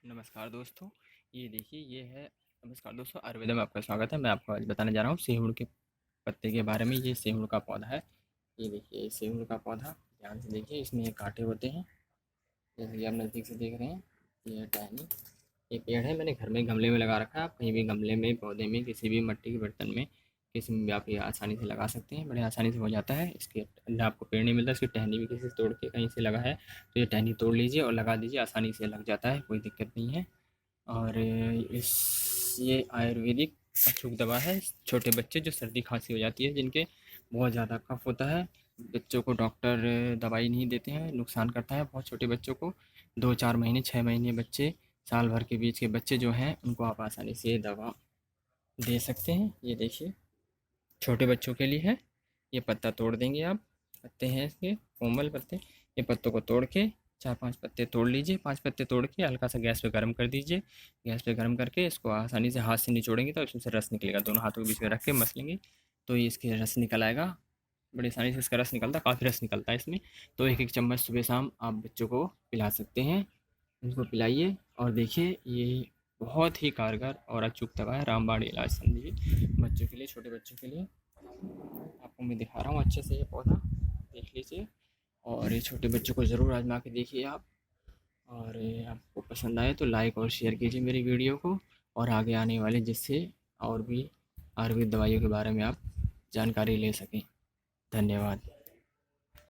नमस्कार दोस्तों। ये देखिए ये है। नमस्कार दोस्तों, आयुर्वेद में आपका स्वागत है। मैं आपको आज बताने जा रहा हूँ सेवड़ के पत्ते के बारे में। ये सेवड़ का पौधा है। ये देखिए ये सेवड़ का पौधा, ध्यान से देखिए। इसमें ये कांटे होते हैं, जैसे कि आप नज़दीक से देख रहे हैं। ये है टहनी। ये पेड़ है, मैंने घर में गमले में लगा रखा है। आप कहीं भी गमले में, पौधे में, किसी भी मिट्टी के बर्तन में, किसी में भी आप ये आसानी से लगा सकते हैं। बड़े आसानी से हो जाता है। इसके आपको पेड़ नहीं मिलता, इसकी टहनी भी किसी से तोड़ के कहीं से लगा है तो ये टहनी तोड़ लीजिए और लगा दीजिए, आसानी से लग जाता है, कोई दिक्कत नहीं है। और इस ये आयुर्वेदिक अछूक दवा है। छोटे बच्चे जो सर्दी खांसी हो जाती है, जिनके बहुत ज़्यादा कफ होता है, बच्चों को डॉक्टर दवाई नहीं देते हैं, नुकसान करता है बहुत छोटे बच्चों को। 2-4 महीने 6 महीने बच्चे, साल भर के बीच के बच्चे जो हैं, उनको आप आसानी से ये दवा दे सकते हैं। ये देखिए छोटे बच्चों के लिए है। ये पत्ता तोड़ देंगे आप, पत्ते हैं इसके कोमल पत्ते। ये पत्तों को तोड़ के 4-5 पत्ते तोड़ लीजिए। 5 पत्ते तोड़ के हल्का सा गैस पे गर्म कर दीजिए। गैस पे गर्म करके इसको आसानी से हाथ से निचोड़ेंगे तो इसमें से रस निकलेगा। दोनों हाथों के बीच में रख के मसलेंगे तो ये इसके रस निकल आएगा। बड़ी आसानी से इसका रस निकलता है, काफ़ी रस निकलता है इसमें। तो 1-1 चम्मच सुबह शाम आप बच्चों को पिला सकते हैं। उनको पिलाइए और देखिए ये बहुत ही कारगर और अचूक दवा है। रामबाण इलाज समझिए बच्चों के लिए, छोटे बच्चों के लिए। आपको मैं दिखा रहा हूँ अच्छे से, ये पौधा देख लीजिए। और ये छोटे बच्चों को ज़रूर आजमा के देखिए आप। और ये आपको पसंद आए तो लाइक और शेयर कीजिए मेरी वीडियो को, और आगे आने वाले जिससे और भी आयुर्वेद दवाइयों के बारे में आप जानकारी ले सकें। धन्यवाद।